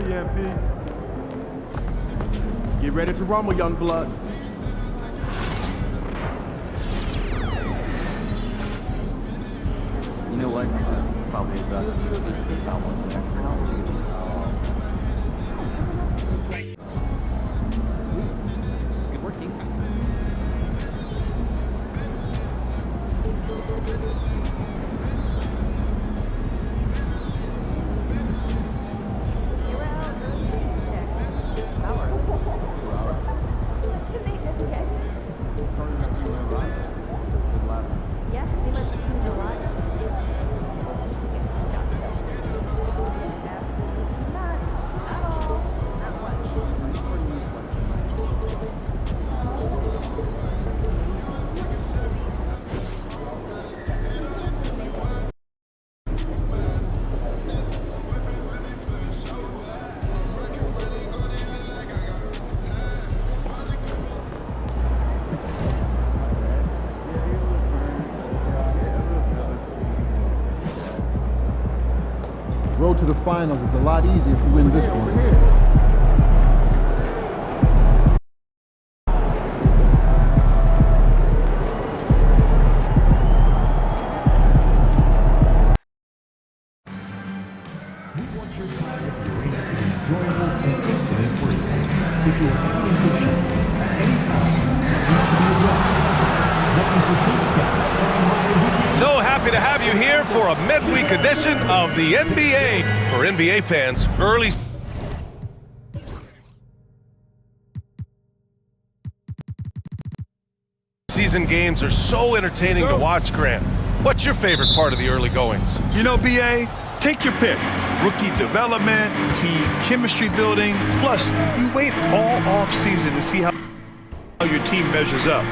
tell you, MP. Get ready to rumble, young blood. You know what? Probably about one there. Good work, team. Road to the finals is a lot easier if you win this one. We want your time at the arena to be enjoyable and incident-free. If you are entering the show at any time, it needs to be addressed. Looking for seat stuff. So happy to have you here for a midweek edition of the NBA. For NBA fans, early season games are so entertaining to watch, Grant. What's your favorite part of the early goings? You know, BA, take your pick. Rookie development, team chemistry building, plus you wait all off season to see how your team measures up.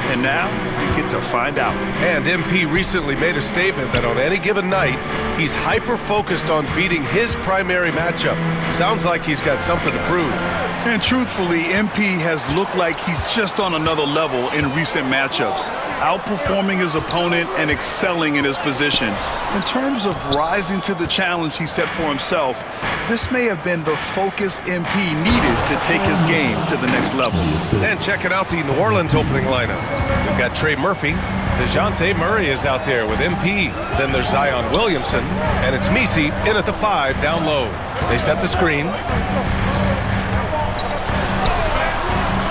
And now you get to find out. And MP recently made a statement that on any given night, he's hyper-focused on beating his primary matchup. Sounds like he's got something to prove. And truthfully, MP has looked like he's just on another level in recent matchups, outperforming his opponent and excelling in his position. In terms of rising to the challenge he set for himself, this may have been the focus MP needed to take his game to the next level. And checking out the New Orleans opening lineup. We've got Trey Murphy. DeJounte Murray is out there with MP. Then there's Zion Williamson. And it's Messi in at the 5 down low. They set the screen.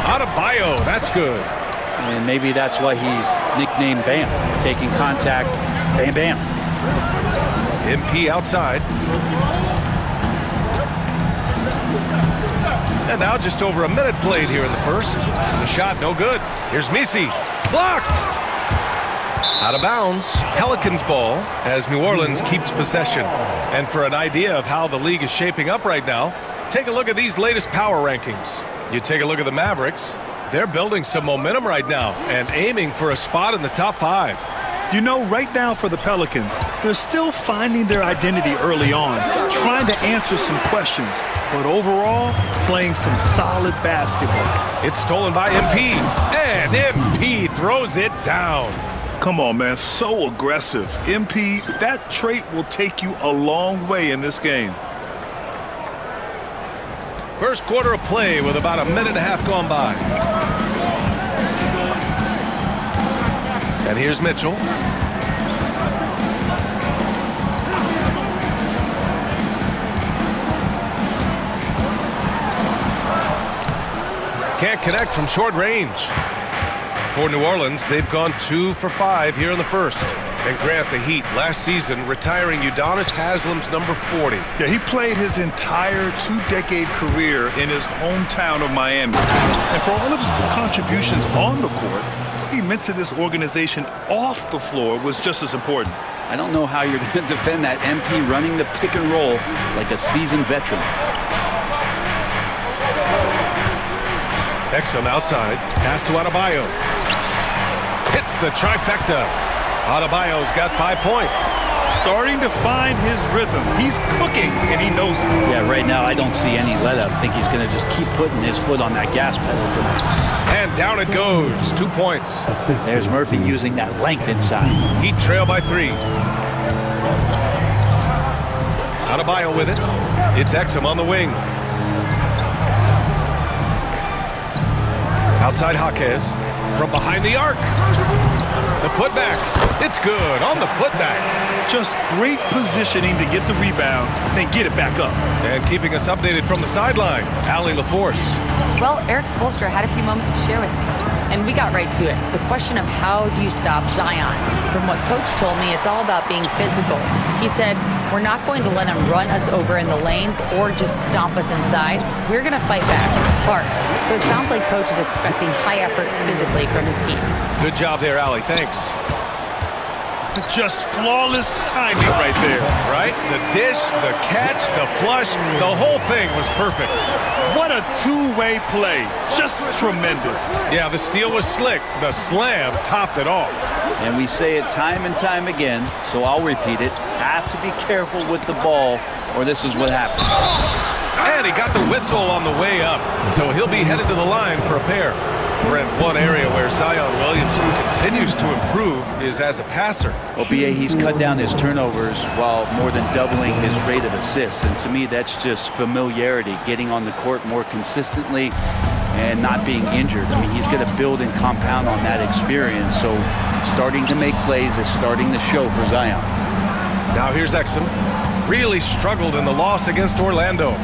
Adebayo, that's good. And maybe that's why he's nicknamed Bam. Taking contact, bam, bam. MP outside. And now just over a minute played here in the first. The shot no good. Here's Messi. Blocked! Out of bounds. Pelicans ball as New Orleans keeps possession. And for an idea of how the league is shaping up right now, take a look at these latest power rankings. You take a look at the Mavericks. They're building some momentum right now and aiming for a spot in the top 5. You know, right now for the Pelicans, they're still finding their identity early on, trying to answer some questions, but overall, playing some solid basketball. It's stolen by MP, and MP throws it down. Come on, man, so aggressive. MP, that trait will take you a long way in this game. First quarter of play with about a minute and a half gone by. And here's Mitchell. Can't connect from short range. For New Orleans, they've gone 2 for 5 here in the first. And Grant, the Heat, last season retiring Udonis Haslem's number 40. Yeah, he played his entire 2-decade career in his hometown of Miami. And for all of his contributions on the court, what he meant to this organization off the floor was just as important. I don't know how you're going to defend that MP running the pick and roll like a seasoned veteran. Exum outside. Pass to Adebayo. Hits the trifecta. Adebayo's got 5 points. Starting to find his rhythm. He's cooking, and he knows it. Yeah, right now I don't see any let-up. I think he's going to just keep putting his foot on that gas pedal tonight. And down it goes. 2 points. There's Murphy using that length inside. Heat trail by 3. Adebayo with it. It's Exum on the wing. Outside Jaquez. From behind the arc. The putback. It's good on the putback. Just great positioning to get the rebound and get it back up. And keeping us updated from the sideline, Allie LaForce. Well, Eric Spoelstra had a few moments to share with me, and we got right to it. The question of how do you stop Zion? From what Coach told me, it's all about being physical. He said, we're not going to let him run us over in the lanes or just stomp us inside. We're going to fight back hard. So it sounds like Coach is expecting high effort physically from his team. Good job there, Allie. Thanks. Just flawless timing right there. Right? The dish, the catch, the flush, the whole thing was perfect. What a two-way play. Just tremendous. Yeah, the steal was slick. The slam topped it off. And we say it time and time again, so I'll repeat it. Have to be careful with the ball, or this is what happens. And he got the whistle on the way up, so he'll be headed to the line for a pair. Brent, one area where Zion Williamson continues to improve is as a passer. Well, BA, he's cut down his turnovers while more than doubling his rate of assists. And to me, that's just familiarity, getting on the court more consistently and not being injured. I mean, he's going to build and compound on that experience. So starting to make plays is starting to show for Zion. Now here's Exum. Really struggled in the loss against Orlando.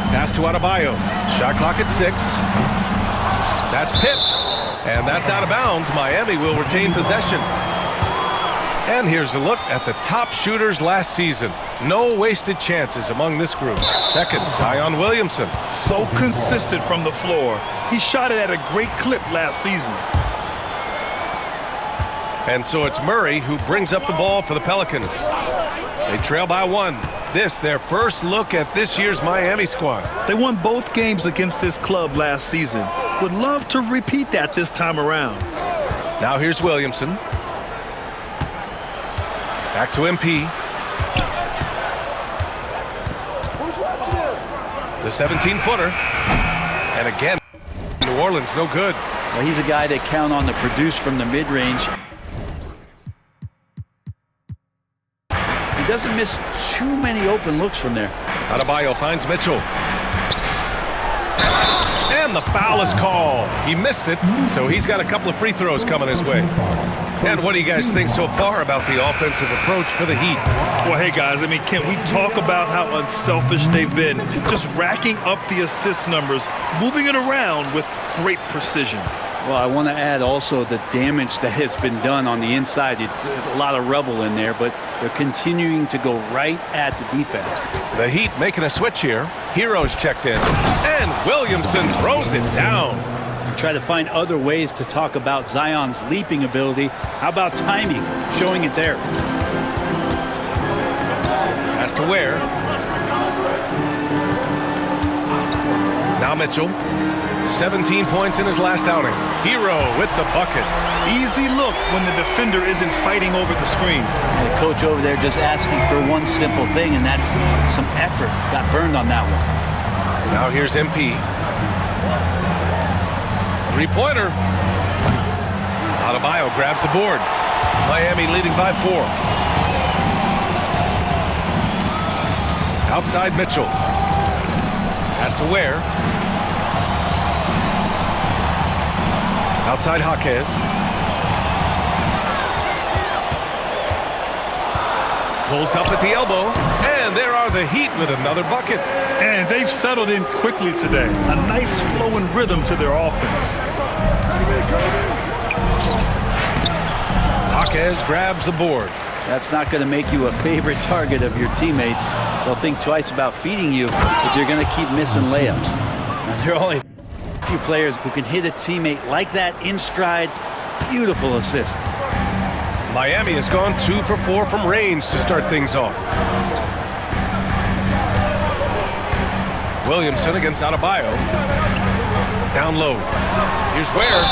Pass to Adebayo. Shot clock at 6. That's tipped. And that's out of bounds. Miami will retain possession. And here's a look at the top shooters last season. No wasted chances among this group. Second, Zion Williamson. So consistent from the floor. He shot it at a great clip last season. And so it's Murray who brings up the ball for the Pelicans. They trail by 1. This, their first look at this year's Miami squad. They won both games against this club last season. Would love to repeat that this time around. Now here's Williamson. Back to MP. The 17-footer. And again, New Orleans no good. Well, he's a guy they count on to produce from the mid-range. He doesn't miss too many open looks from there. Adebayo finds Mitchell. And the foul is called. He missed it, so he's got a couple of free throws coming his way. And what do you guys think so far about the offensive approach for the Heat? Well, hey, guys, I mean, can we talk about how unselfish they've been? Just racking up the assist numbers, moving it around with great precision. Well, I want to add also the damage that has been done on the inside. It's a lot of rubble in there, but they're continuing to go right at the defense. The Heat making a switch here. Heroes checked in. And Williamson throws it down. Try to find other ways to talk about Zion's leaping ability. How about timing? Showing it there. Pass to Ware. Now Mitchell. 17 points in his last outing. Hero with the bucket. Easy look when the defender isn't fighting over the screen. The coach over there just asking for one simple thing, and that's some effort. Got burned on that one. Now here's MP. Three-pointer. Adebayo grabs the board. Miami leading by 4. Outside Mitchell. Pass to Ware. Outside Jaquez. Pulls up at the elbow. And there are the Heat with another bucket. And they've settled in quickly today. A nice flowing rhythm to their offense. Jaquez grabs the board. That's not going to make you a favorite target of your teammates. They'll think twice about feeding you if you're going to keep missing layups. Now, there are only a few players who can hit a teammate like that in stride. Beautiful assist. Miami has gone 2 for 4 from range to start things off. Williamson against Adebayo. Down low. Here's Ware.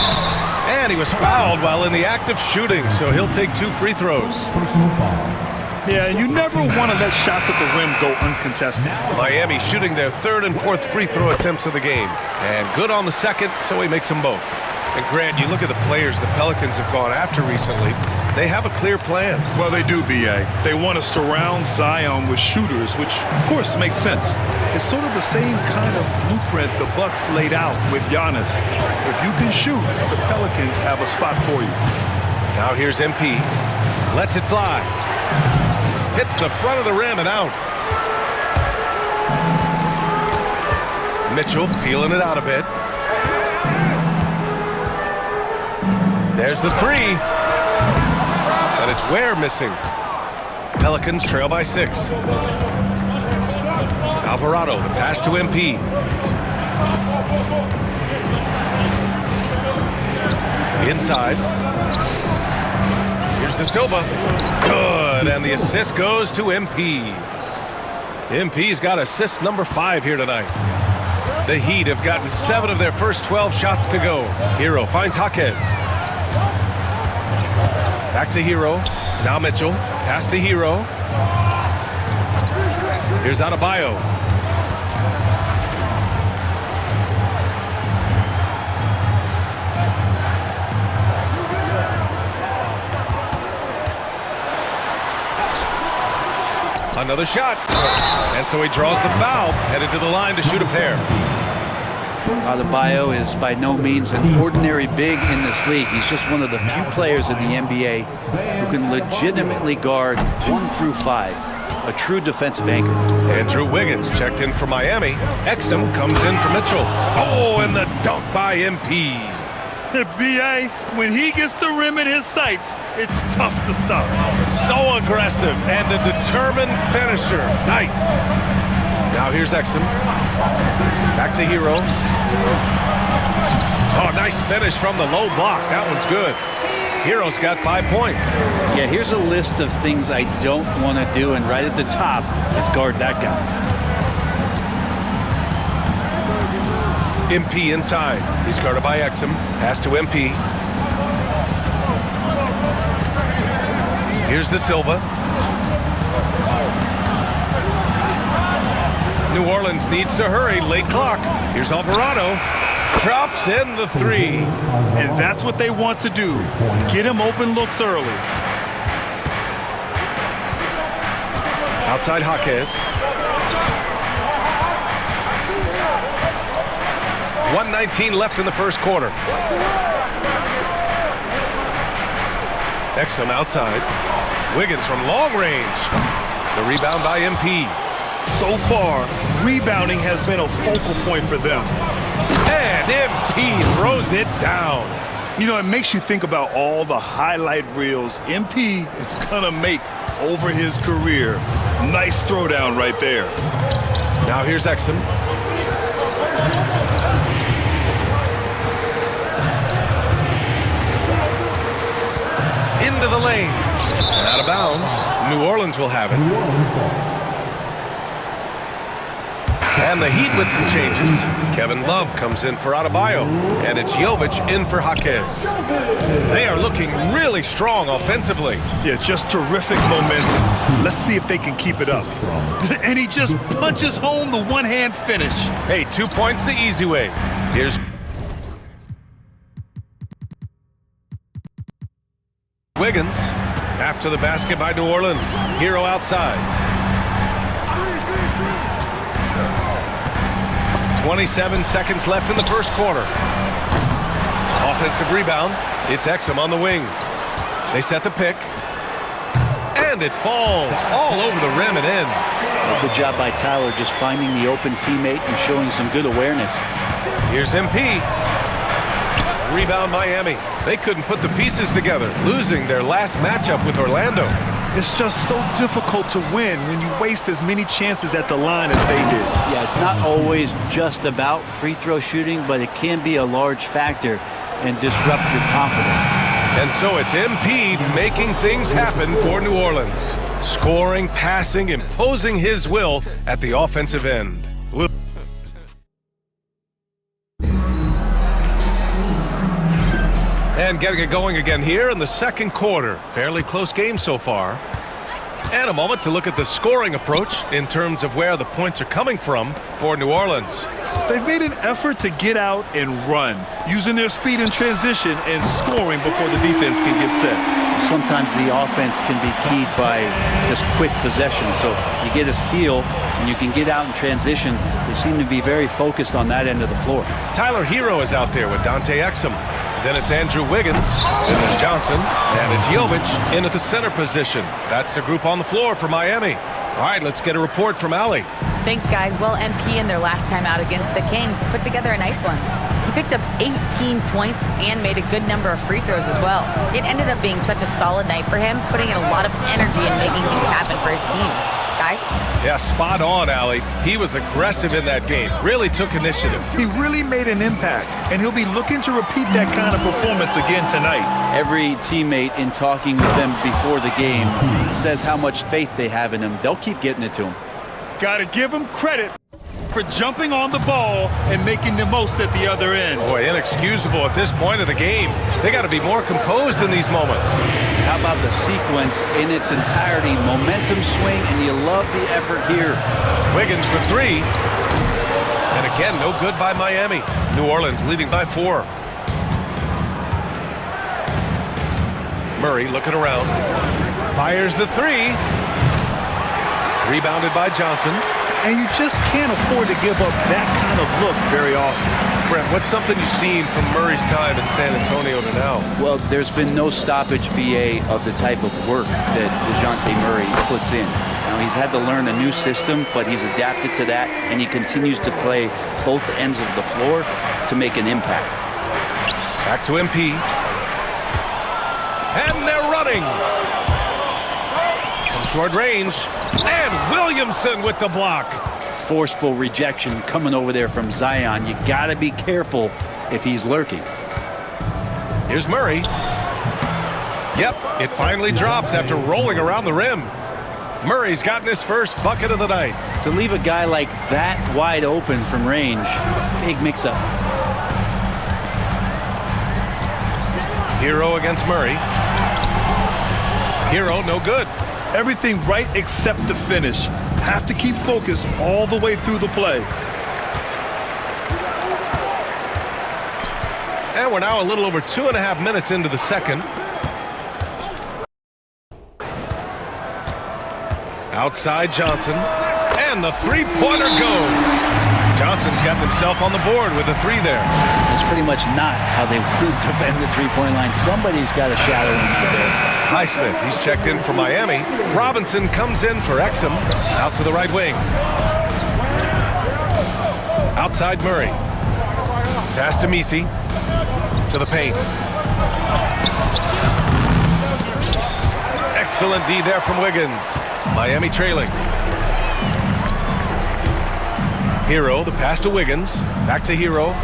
And he was fouled while in the act of shooting, so he'll take 2 free throws. Personal foul. Yeah, you never want to let shots at the rim go uncontested. Miami shooting their 3rd and 4th free throw attempts of the game. And good on the 2nd, so he makes them both. And Grant, you look at the players the Pelicans have gone after recently. They have a clear plan. Well, they do, B.A. They want to surround Zion with shooters, which, of course, makes sense. It's sort of the same kind of blueprint the Bucks laid out with Giannis. If you can shoot, the Pelicans have a spot for you. Now here's MP. Lets it fly. Hits the front of the rim and out. Mitchell feeling it out a bit. There's the three. But it's Ware missing. Pelicans trail by 6. Alvarado, the pass to MP. Inside. Here's De Silva. Good, and the assist goes to MP. MP's got assist number 5 here tonight. The Heat have gotten 7 of their first 12 shots to go. Hero finds Jaquez. Back to Hero. Now Mitchell. Pass to Hero. Here's Adebayo. Another shot. And so he draws the foul, headed to the line to shoot a pair. Adebayo is by no means an ordinary big in this league. He's just one of the few players in the NBA who can legitimately guard 1 through 5. A true defensive anchor. Andrew Wiggins checked in for Miami. Exum comes in for Mitchell. Oh, and the dunk by MP. B.A., when he gets the rim in his sights, it's tough to stop. So aggressive and a determined finisher. Nice. Now here's Exum. Back to Hero. Oh, nice finish from the low block. That one's good. Hero's got 5 points. Yeah, here's a list of things I don't want to do, and right at the top is guard that guy. MP inside. He's guarded by Exum. Pass to MP. Here's De Silva. New Orleans needs to hurry. Late clock. Here's Alvarado. Drops in the 3. And that's what they want to do. Get him open looks early. Outside Jaquez. 1:19 left in the first quarter. Exum outside. Wiggins from long range. The rebound by MP. So far, rebounding has been a focal point for them. And MP throws it down. You know, it makes you think about all the highlight reels MP is gonna make over his career. Nice throwdown right there. Now here's Exum. Into the lane. And out of bounds. New Orleans will have it. And the Heat with some changes. Kevin Love comes in for Adebayo. And it's Jovic in for Jaquez. They are looking really strong offensively. Yeah, just terrific momentum. Let's see if they can keep it up. And he just punches home the one-hand finish. Hey, 2 points the easy way. Here's Wiggins. After the basket by New Orleans. Hero outside. 27 seconds left in the first quarter. Offensive rebound. It's Exum on the wing. They set the pick. And it falls all over the rim and in. Good job by Tyler just finding the open teammate and showing some good awareness. Here's MP. Rebound Miami. They couldn't put the pieces together, losing their last matchup with Orlando. It's just so difficult to win when you waste as many chances at the line as they did. Yeah, it's not always just about free throw shooting, but it can be a large factor and disrupt your confidence. And so it's MP making things happen for New Orleans. Scoring, passing, imposing his will at the offensive end. And getting it going again here in the second quarter. Fairly close game so far. And a moment to look at the scoring approach in terms of where the points are coming from for New Orleans. They've made an effort to get out and run, using their speed in transition and scoring before the defense can get set. Sometimes the offense can be keyed by just quick possession. So you get a steal and you can get out in transition. They seem to be very focused on that end of the floor. Tyler Hero is out there with Dante Exum. Then it's Andrew Wiggins, then there's Johnson, and it's Jovic in at the center position. That's the group on the floor for Miami. All right, let's get a report from Allie. Thanks, guys. Well, MP in their last time out against the Kings put together a nice one. He picked up 18 points and made a good number of free throws as well. It ended up being such a solid night for him, putting in a lot of energy and making things happen for his team. Guys? Yeah, spot on, Allie. He was aggressive in that game, really took initiative. He really made an impact, and he'll be looking to repeat that kind of performance again tonight. Every teammate in talking with them before the game says how much faith they have in him. They'll keep getting it to him. Got to give him credit for jumping on the ball and making the most at the other end. Boy, inexcusable at this point of the game. They got to be more composed in these moments. How about the sequence in its entirety? Momentum swing, and you love the effort here. Wiggins for three. And again, no good by Miami. New Orleans leading by 4. Murray looking around. Fires the three. Rebounded by Johnson. And you just can't afford to give up that kind of look very often. Brent, what's something you've seen from Murray's time in San Antonio to now? Well, there's been no stoppage, BA, of the type of work that DeJounte Murray puts in. Now, he's had to learn a new system, but he's adapted to that, and he continues to play both ends of the floor to make an impact. Back to MP. And they're running. From short range. And Williamson with the block. Forceful rejection coming over there from Zion. You got to be careful if he's lurking. Here's Murray. Yep, it finally drops after rolling around the rim. Murray's gotten his first bucket of the night. To leave a guy like that wide open from range, big mix-up. Hero against Murray. Hero, no good. Everything right except the finish. Have to keep focused all the way through the play. And we're now a little over 2.5 minutes into the second. Outside Johnson. And the three-pointer goes. Johnson's got himself on the board with a 3 there. That's pretty much not how they want to bend the three-point line. Somebody's got to shadow him there. Highsmith, he's checked in for Miami. Robinson comes in for Exum. Out to the right wing. Outside Murray. Pass to Misi. To the paint. Excellent D there from Wiggins. Miami trailing. Hero, the pass to Wiggins. Back to Hero.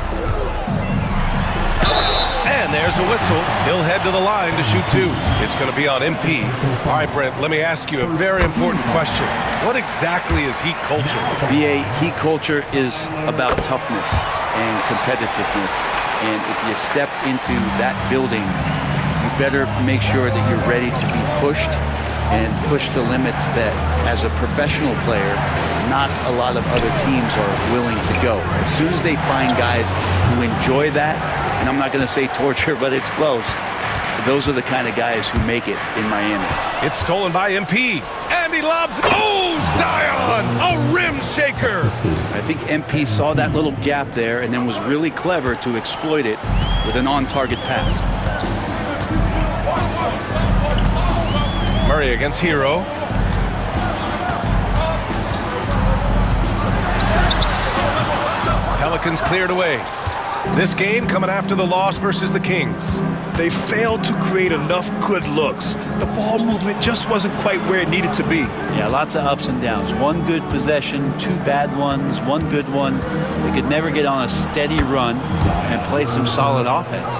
And there's a whistle. He'll head to the line to shoot 2. It's going to be on MP. All right, Brent, let me ask you a very important question. What exactly is Heat culture? BA, Heat culture is about toughness and competitiveness. And if you step into that building, you better make sure that you're ready to be pushed and push the limits that, as a professional player, not a lot of other teams are willing to go. As soon as they find guys who enjoy that, and I'm not going to say torture, but it's close, those are the kind of guys who make it in Miami. It's stolen by MP. And he lobs. Oh, Zion! A rim shaker! I think MP saw that little gap there and then was really clever to exploit it with an on-target pass. Murray against Hero. Pelicans cleared away. This game coming after the loss versus the Kings. They failed to create enough good looks. The ball movement just wasn't quite where it needed to be. Yeah, lots of ups and downs. One good possession, 2 bad ones, 1 good one. They could never get on a steady run and play some solid offense.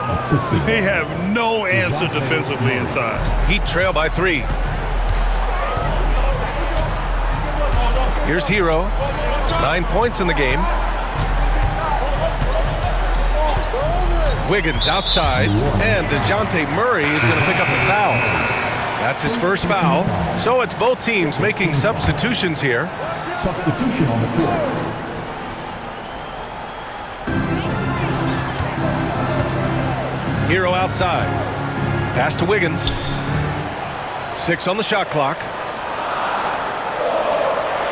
They have no answer defensively inside. Heat trail by 3. Here's Hero. 9 points in the game. Wiggins outside, and DeJounte Murray is going to pick up the foul. That's his first foul. So it's both teams making substitutions here. Substitution on the court. Hero outside. Pass to Wiggins. 6 on the shot clock.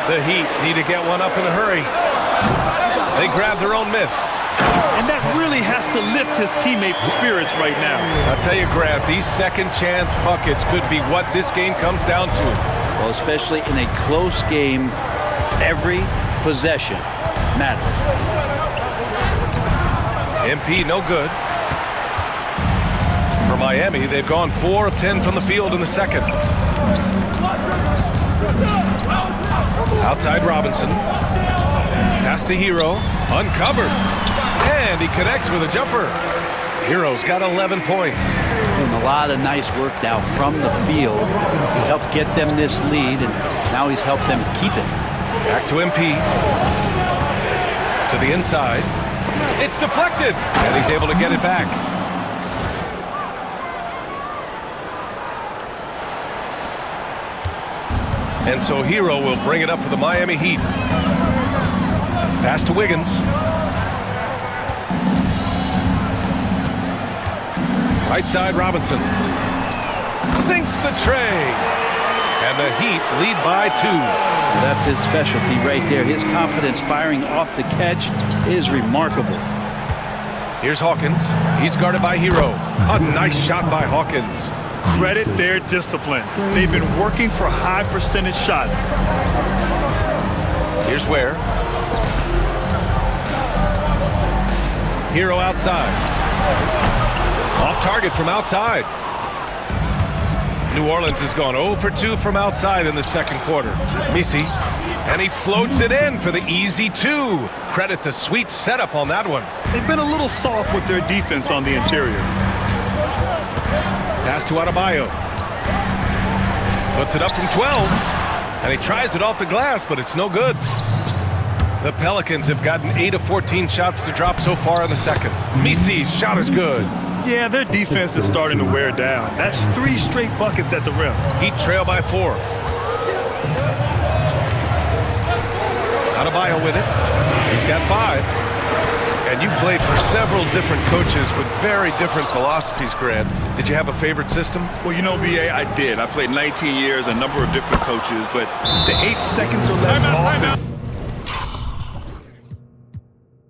The Heat need to get one up in a hurry. They grab their own miss. And that really has to lift his teammates' spirits right now. I'll tell you, Grant, these second chance buckets could be what this game comes down to. Well, especially in a close game, every possession matters. MP no good. For Miami, they've gone 4 of 10 from the field in the second. Outside Robinson. Pass to Hero. Uncovered. And he connects with a jumper. Hero's got 11 points. Doing a lot of nice work now from the field. He's helped get them this lead, and now he's helped them keep it. Back to MP. To the inside. It's deflected. And he's able to get it back. And so Hero will bring it up for the Miami Heat. Pass to Wiggins. Right side Robinson. Sinks the tray. And the Heat lead by 2. That's his specialty right there. His confidence firing off the catch is remarkable. Here's Hawkins. He's guarded by Hero. A nice shot by Hawkins. Credit their discipline. They've been working for high percentage shots. Here's Ware. Hero outside. Off target from outside. New Orleans has gone 0 for 2 from outside in the second quarter. Misi. And he floats it in for the easy 2. Credit the sweet setup on that one. They've been a little soft with their defense on the interior. Pass to Adebayo. Puts it up from 12. And he tries it off the glass, but it's no good. The Pelicans have gotten 8 of 14 shots to drop so far in the second. Misi's shot is good. Yeah, their defense is starting to wear down. That's 3 straight buckets at the rim. Heat trail by 4. Adebayo with it. He's got 5. And you played for several different coaches with very different philosophies, Grant. Did you have a favorite system? Well, you know, BA, I did. I played 19 years, a number of different coaches, but the 8 seconds or less offense.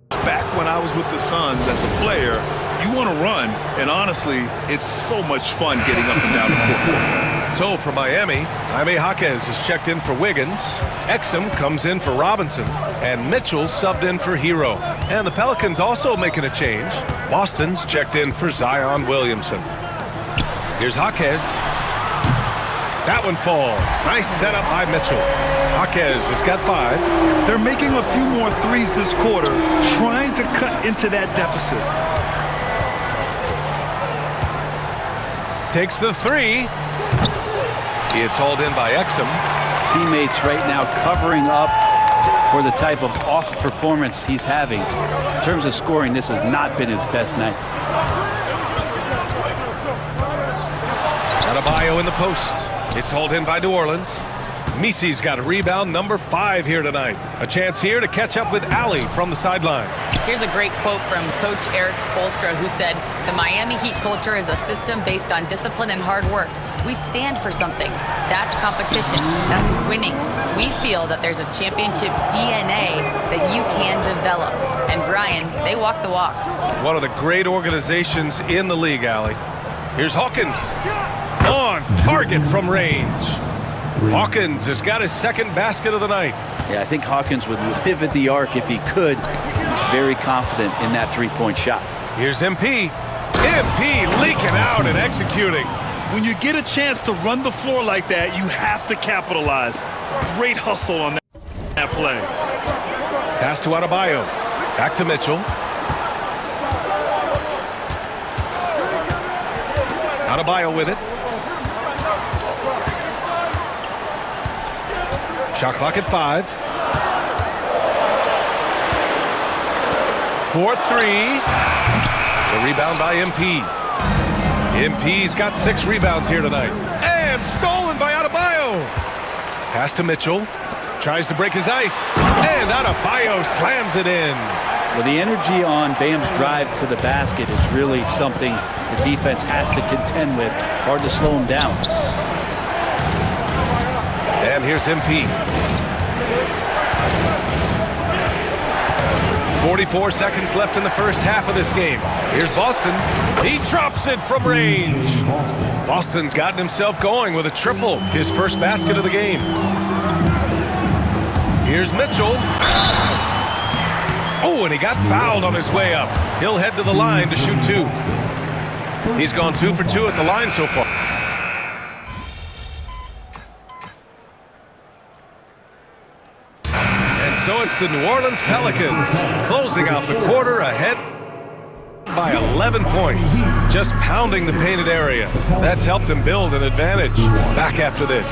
Back when I was with the Suns as a player, you want to run, and honestly, it's so much fun getting up and down the court. So for Miami, Jaime Jaquez is checked in for Wiggins. Exum comes in for Robinson. And Mitchell subbed in for Hero. And the Pelicans also making a change. Boston's checked in for Zion Williamson. Here's Jaquez. That one falls. Nice setup by Mitchell. Jaquez has got 5. They're making a few more threes this quarter, trying to cut into that deficit. Takes the 3. It's hauled in by Exum. Teammates right now covering up for the type of off performance he's having. In terms of scoring, this has not been his best night. Adebayo in the post. It's hauled in by New Orleans. Misi's got a rebound number 5 here tonight. A chance here to catch up with Allie from the sideline. Here's a great quote from Coach Eric Spoelstra, who said, "The Miami Heat culture is a system based on discipline and hard work. We stand for something. That's competition. That's winning. We feel that there's a championship DNA that you can develop." And Brian, they walk the walk. One of the great organizations in the league, Allie. Here's Hawkins. On target from range. Hawkins has got his second basket of the night. Yeah, I think Hawkins would live at the arc if he could. He's very confident in that three-point shot. Here's MP. MP leaking out and executing. When you get a chance to run the floor like that, you have to capitalize. Great hustle on that play. Pass to Adebayo. Back to Mitchell. Adebayo with it. Shot clock at 5. 4-3. The rebound by MP. MP's got 6 rebounds here tonight. And Adebayo. Pass to Mitchell. Tries to break his ice. And Adebayo slams it in. Well, the energy on Bam's drive to the basket is really something the defense has to contend with. Hard to slow him down. And here's MP. 44 seconds left in the first half of this game. Here's Boston. He drops it from range. Boston's gotten himself going with a triple, his first basket of the game. Here's Mitchell. Oh, and he got fouled on his way up. He'll head to the line to shoot 2. He's gone 2 for 2 at the line so far. And so it's the New Orleans Pelicans closing out the quarter ahead by 11 points, just pounding the painted area. That's helped them build an advantage. Back after this.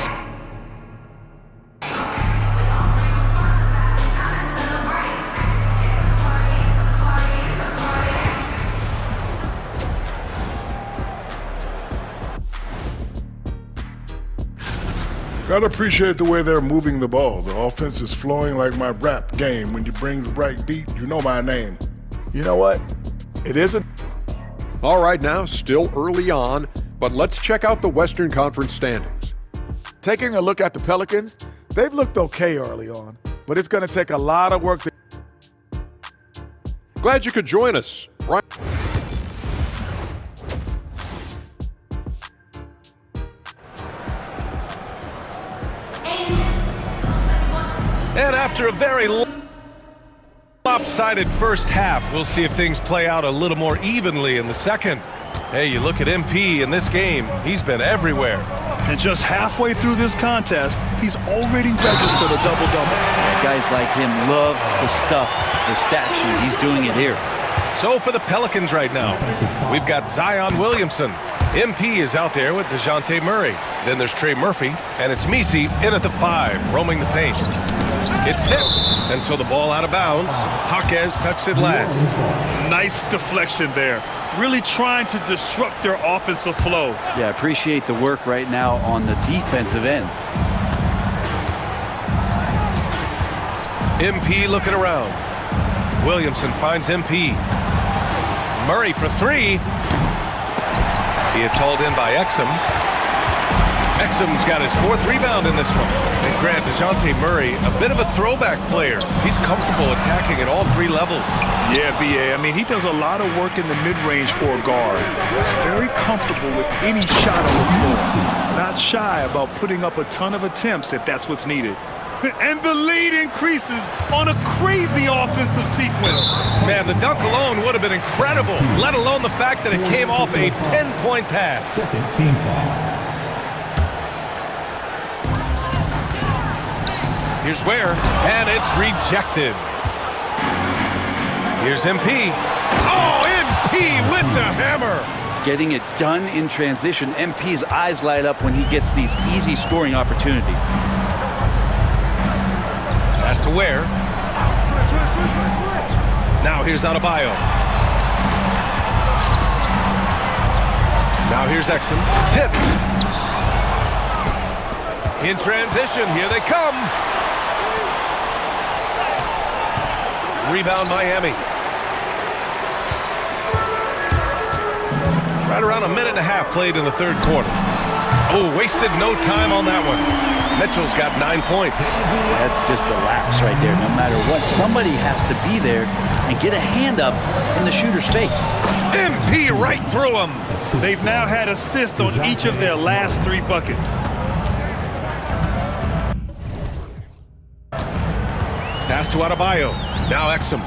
Gotta appreciate the way they're moving the ball. The offense is flowing like my rap game. When you bring the right beat, you know my name. You know what? It isn't. All right, now, still early on, but let's check out the Western Conference standings. Taking a look at the Pelicans, they've looked okay early on, but it's going to take a lot of work to... Glad you could join us. Brian. And after a very lopsided first half, we'll see if things play out a little more evenly in the second. Hey, you look at MP in this game, he's been everywhere. And just halfway through this contest, he's already registered a double-double. Guys like him love to stuff the stat sheet. He's doing it here. So for the Pelicans right now, we've got Zion Williamson. MP is out there with DeJounte Murray. Then there's Trey Murphy, and it's Messi in at the 5, roaming the paint. It's tipped, and so the ball out of bounds. Jaquez touched it last. Nice deflection there. Really trying to disrupt their offensive flow. Yeah, appreciate the work right now on the defensive end. MP looking around. Williamson finds MP. Murray for 3. It's hauled in by Exum. Exum's got his 4th rebound in this one. And Grant, DeJounte Murray, a bit of a throwback player. He's comfortable attacking at all 3 levels. Yeah, B.A. I mean, he does a lot of work in the mid-range for a guard. He's very comfortable with any shot on the floor. Not shy about putting up a ton of attempts if that's what's needed. And the lead increases on a crazy offensive sequence. Man, the dunk alone would have been incredible, let alone the fact that it came off a 10-point pass. Second team foul. Here's Ware, and it's rejected. Here's MP. Oh, MP with the hammer. Getting it done in transition. MP's eyes light up when he gets these easy scoring opportunities. Pass to Ware. Now here's Adebayo. Now here's Exum. Tipped. In transition, here they come. Rebound Miami. Right around a minute and a half played in the 3rd quarter. Oh, wasted no time on that one. Mitchell's got 9 points. That's just a lapse right there. No matter what, somebody has to be there and get a hand up in the shooter's face. MP right through him. They've now had assists on each of their last 3 buckets. Pass to Adebayo. Now Exum.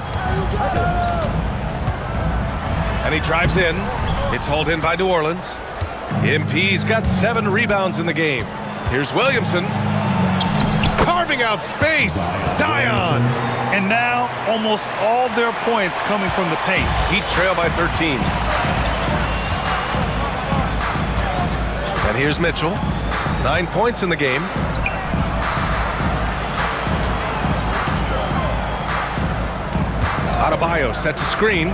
And he drives in. It's hauled in by New Orleans. MP's got 7 rebounds in the game. Here's Williamson. Carving out space. Zion. And now almost all their points coming from the paint. Heat trail by 13. And here's Mitchell. 9 points in the game. Adebayo sets a screen.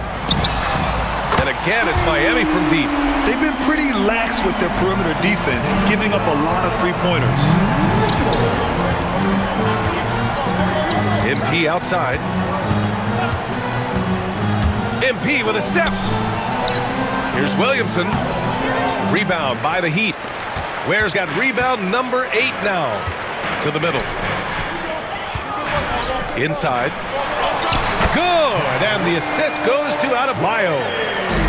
And again, it's Miami from deep. They've been pretty lax with their perimeter defense, giving up a lot of three-pointers. MP outside. MP with a step. Here's Williamson. Rebound by the Heat. Ware's got rebound number 8 now. To the middle. Inside. Good! And the assist goes to Adebayo.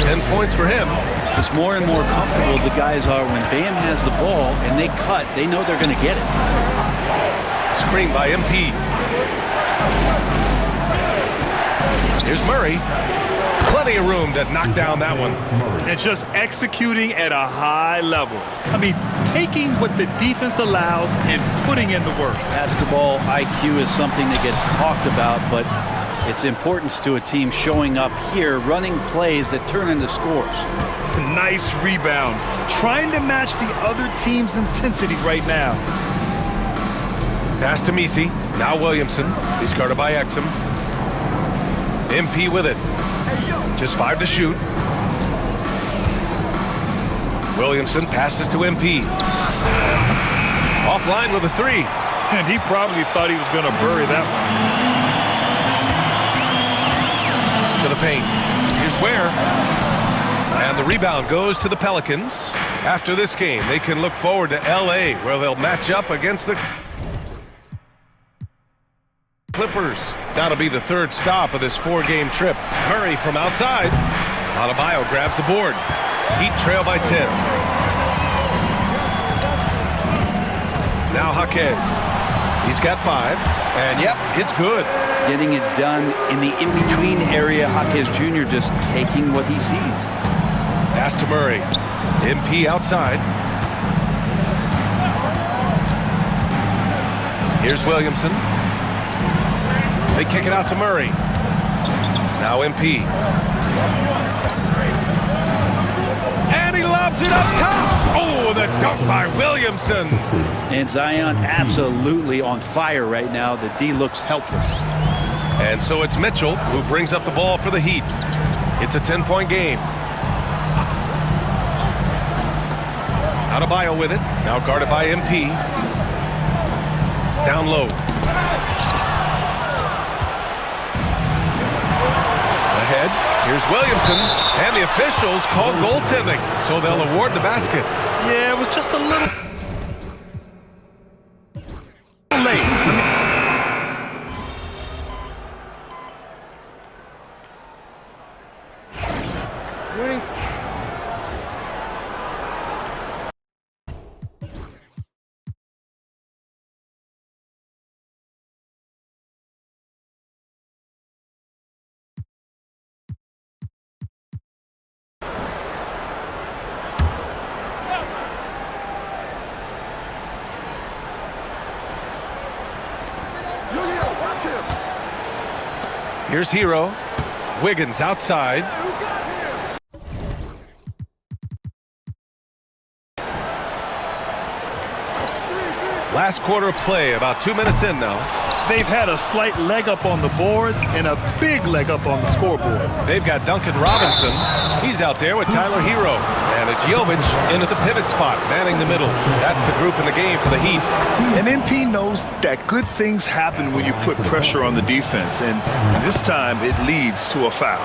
10 points for him. Just more and more comfortable the guys are when Bam has the ball and they cut, they know they're going to get it. Screen by MP. Here's Murray. Plenty of room to knock down that one. And just executing at a high level. I mean, taking what the defense allows and putting in the work. Basketball IQ is something that gets talked about, but its importance to a team showing up here, running plays that turn into scores. Nice rebound. Trying to match the other team's intensity right now. Pass to Messi. Now Williamson. He's guarded by Exum. MP with it. Just 5 to shoot. Williamson passes to MP. Offline with a 3. And he probably thought he was going to bury that one. To the paint. Here's Ware. And the rebound goes to the Pelicans. After this game, they can look forward to LA, where they'll match up against the Clippers. That'll be the 3rd stop of this 4-game trip. Murray from outside. Adebayo grabs the board. Heat trail by 10. Now Jaquez. He's got 5. And yep, it's good. Getting it done in the in-between area. Jaquez Jr. just taking what he sees. Pass to Murray. MP outside. Here's Williamson. They kick it out to Murray. Now MP. And he lobs it up top. Oh, the dunk by Williamson. And Zion absolutely on fire right now. The D looks helpless. And so it's Mitchell who brings up the ball for the Heat. It's a 10-point game. Adebayo with it. Now guarded by MP. Down low. Ahead. Here's Williamson. And the officials call goaltending. So they'll award the basket. Yeah, it was just a little late. Here's Hero. Wiggins outside. Last quarter of play, about 2 minutes in now. They've had a slight leg up on the boards and a big leg up on the scoreboard. They've got Duncan Robinson. He's out there with Tyler Hero. And it's Jovic in at the pivot spot, manning the middle. That's the group in the game for the Heat. And MP knows that good things happen when you put pressure on the defense. And this time it leads to a foul.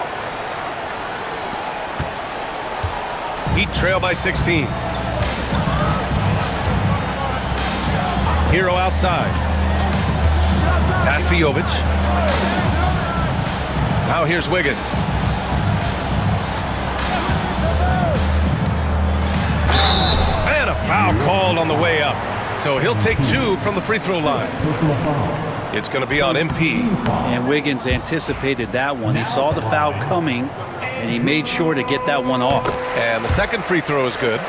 Heat trail by 16. Hero outside. Pass to Jovic. Now here's Wiggins. And a foul called on the way up. So he'll take 2 from the free throw line. It's going to be on MP. And Wiggins anticipated that one. He saw the foul coming, and he made sure to get that one off. And the second free throw is good.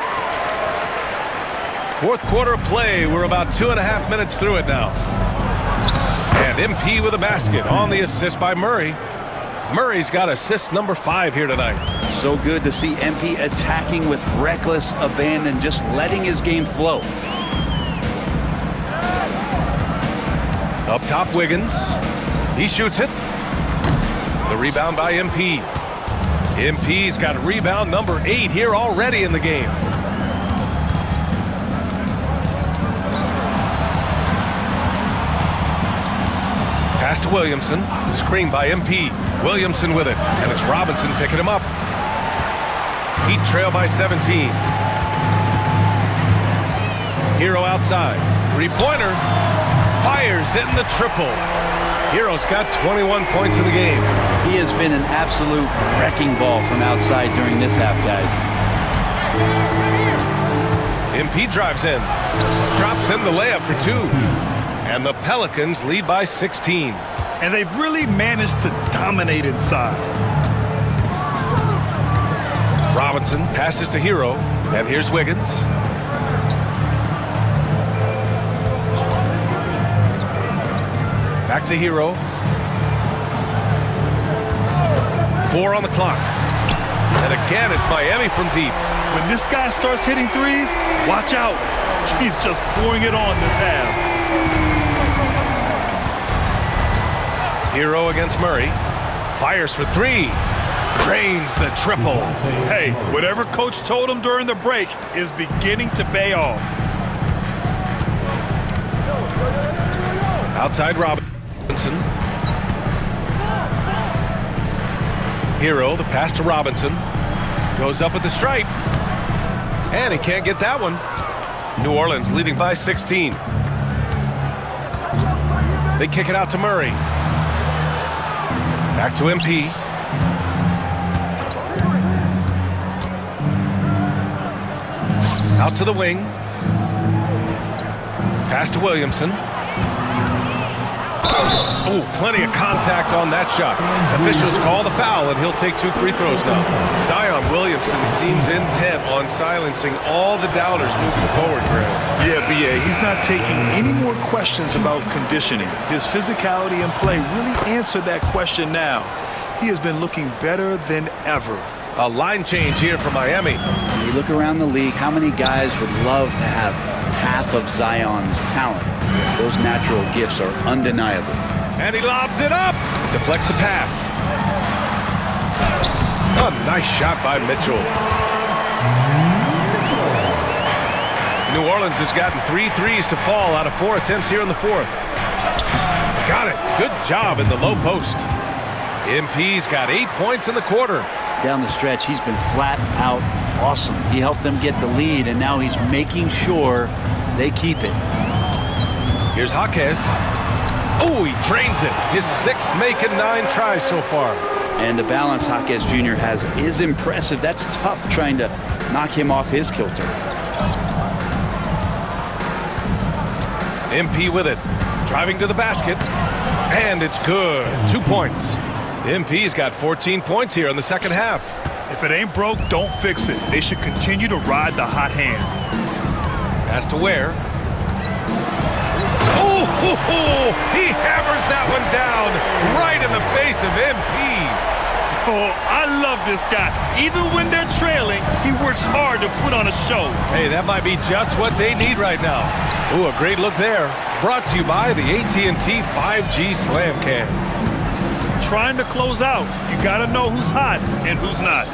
4th quarter of play. We're about 2.5 minutes through it now. And MP with a basket on the assist by Murray. Murray's got assist number 5 here tonight. So good to see MP attacking with reckless abandon, just letting his game flow. Up top, Wiggins. He shoots it. The rebound by MP. MP's got rebound number 8 here already in the game. Pass to Williamson. Screen by MP. Williamson with it. And it's Robinson picking him up. Heat trail by 17. Hero outside. Three-pointer. Fires in the triple. Hero's got 21 points in the game. He has been an absolute wrecking ball from outside during this half, guys. MP drives in. Drops in the layup for two. And the Pelicans lead by 16. And they've really managed to dominate inside. Robinson passes to Hero. And here's Wiggins. Back to Hero. 4 on the clock. And again, it's Miami from deep. When this guy starts hitting threes, watch out. He's just pouring it on this half. Hero against Murray. Fires for three. Drains the triple. Hey, whatever coach told him during the break is beginning to pay off. Outside Robinson. Hero, the pass to Robinson. Goes up at the stripe. And he can't get that one. New Orleans leading by 16. They kick it out to Murray. Back to MP. Out to the wing. Pass to Williamson. Oh, plenty of contact on that shot. Officials call the foul, and he'll take 2 free throws now. Zion Williamson seems intent on silencing all the doubters moving forward, Greg. Yeah, B.A., he's not taking any more questions about conditioning. His physicality and play really answered that question now. He has been looking better than ever. A line change here for Miami. When you look around the league, how many guys would love to have half of Zion's talent? Those natural gifts are undeniable. And he lobs it up. Deflects the pass. Oh, nice shot by Mitchell. New Orleans has gotten 3 threes to fall out of 4 attempts here in the fourth. Got it. Good job in the low post. MP's got 8 points in the quarter. Down the stretch, he's been flat out awesome. He helped them get the lead, and now he's making sure they keep it. Here's Jaquez. Oh, he drains it. His 6th making 9 tries so far. And the balance Jaquez Jr. has is impressive. That's tough trying to knock him off his kilter. MP with it. Driving to the basket. And it's good. 2 points. MP's got 14 points here in the second half. If it ain't broke, don't fix it. They should continue to ride the hot hand. Pass to Ware. Oh, he hammers that one down right in the face of MP. Oh, I love this guy. Even when they're trailing, he works hard to put on a show. Hey, that might be just what they need right now. Ooh, a great look there. Brought to you by the AT&T 5G Slam Cam. Trying to close out, you got to know who's hot and who's not.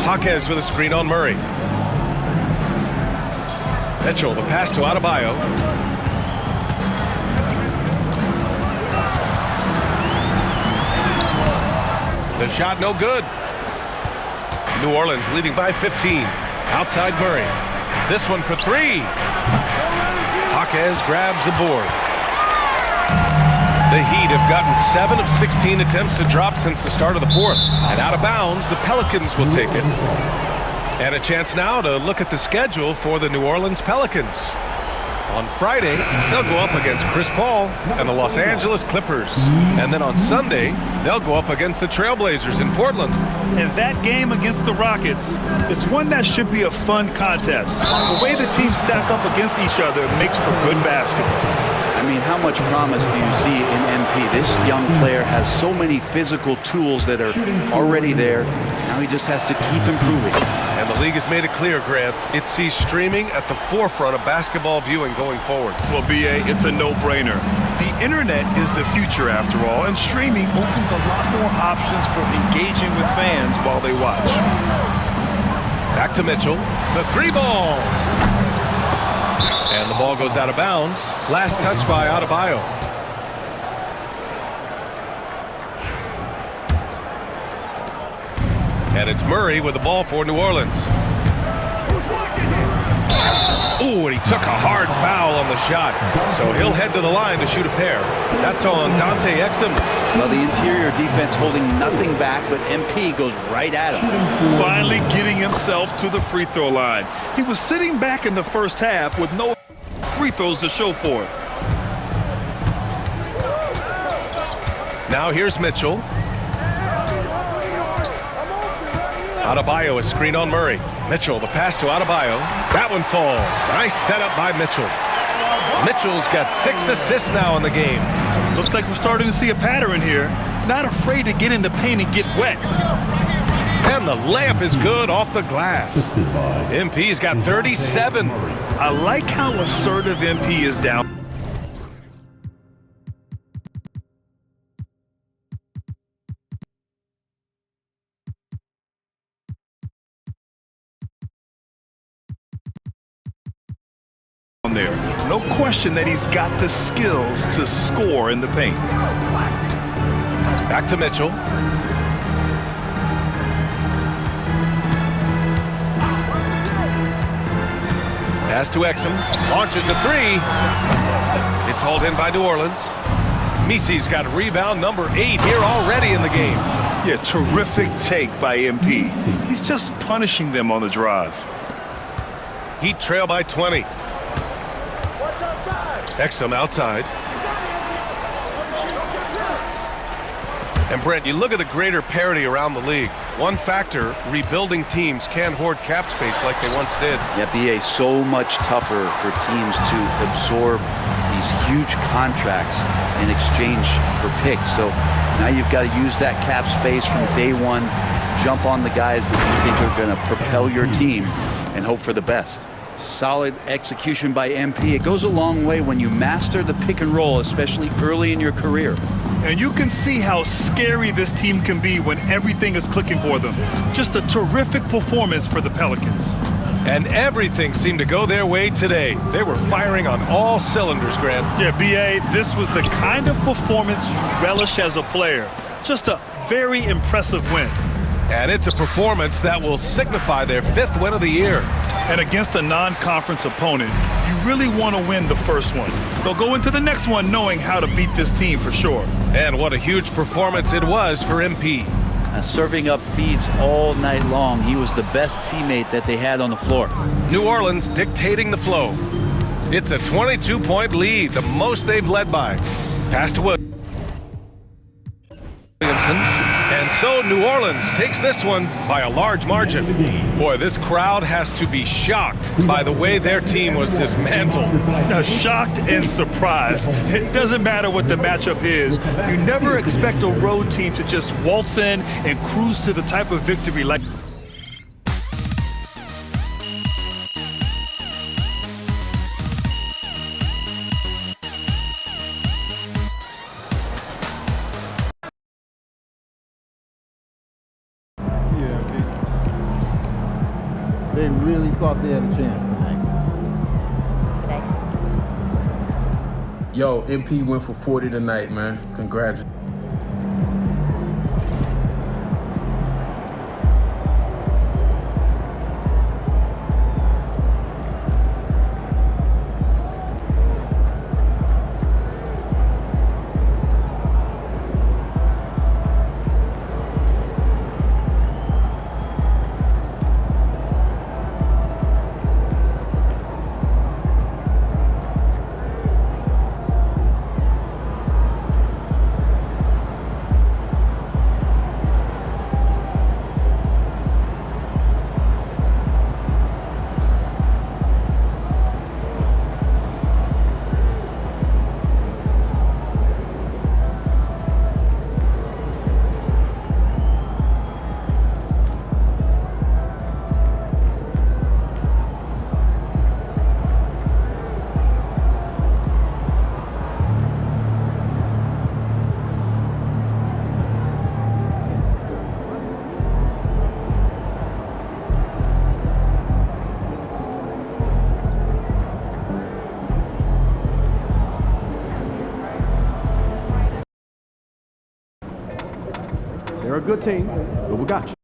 Jaquez with a screen on Murray. Mitchell, the pass to Adebayo. The shot no good. New Orleans leading by 15. Outside Murray. This one for 3. Jaquez grabs the board. The Heat have gotten 7 of 16 attempts to drop since the start of the fourth. And out of bounds, the Pelicans will take it. And a chance now to look at the schedule for the New Orleans Pelicans. On Friday, they'll go up against Chris Paul and the Los Angeles Clippers. And then on Sunday, they'll go up against the Trailblazers in Portland. And that game against the Rockets, it's one that should be a fun contest. The way the teams stack up against each other makes for good baskets. I mean, how much promise do you see in MP? This young player has so many physical tools that are already there. Now he just has to keep improving. And the league has made it clear, Grant, it sees streaming at the forefront of basketball viewing going forward. Well, B.A., it's a no-brainer. The internet is the future, after all, and streaming opens a lot more options for engaging with fans while they watch. Back to Mitchell. The 3-ball. And the ball goes out of bounds. Last touch by Adebayo. And it's Murray with the ball for New Orleans. Ooh, and he took a hard foul on the shot. So he'll head to the line to shoot a pair. That's on Dante Exum. Well, the interior defense holding nothing back, but MP goes right at him. Finally getting himself to the free throw line. He was sitting back in the first half with no free throws to show for it. Now here's Mitchell. Adebayo, a screen on Murray. Mitchell, the pass to Adebayo. That one falls. Nice setup by Mitchell. Mitchell's got 6 assists now in the game. Looks like we're starting to see a pattern here. Not afraid to get in the paint and get wet. And the layup is good off the glass. MP's got 37. I like how assertive MP is down. There. No question that he's got the skills to score in the paint. Back to Mitchell. Pass to Exum. Launches a 3. It's hauled in by New Orleans. Misi's got rebound number 8 here already in the game. Yeah, terrific take by MP. He's just punishing them on the drive. Heat trail by 20. Exum outside. And Brent, you look at the greater parity around the league. One factor, rebuilding teams can't hoard cap space like they once did. Yeah, BA, so much tougher for teams to absorb these huge contracts in exchange for picks. So now you've got to use that cap space from day one, jump on the guys that you think are going to propel your team, and hope for the best. Solid execution by MP. It goes a long way when you master the pick and roll, especially early in your career. And you can see how scary this team can be when everything is clicking for them. Just a terrific performance for the Pelicans. And everything seemed to go their way today. They were firing on all cylinders, Grant. Yeah, BA, this was the kind of performance you relish as a player. Just a very impressive win. And it's a performance that will signify their 5th win of the year. And against a non-conference opponent, you really want to win the first one. They'll go into the next one knowing how to beat this team for sure. And what a huge performance it was for MP. Serving up feeds all night long. He was the best teammate that they had on the floor. New Orleans dictating the flow. It's a 22-point lead, the most they've led by. Pass to Williamson. And so New Orleans takes this one by a large margin. Boy, this crowd has to be shocked by the way their team was dismantled. Shocked and surprised. It doesn't matter what the matchup is. You never expect a road team to just waltz in and cruise to the type of victory like... They really thought they had a chance tonight. Yo, MP went for 40 tonight, man. Congratulations. They're a good team, but we got you.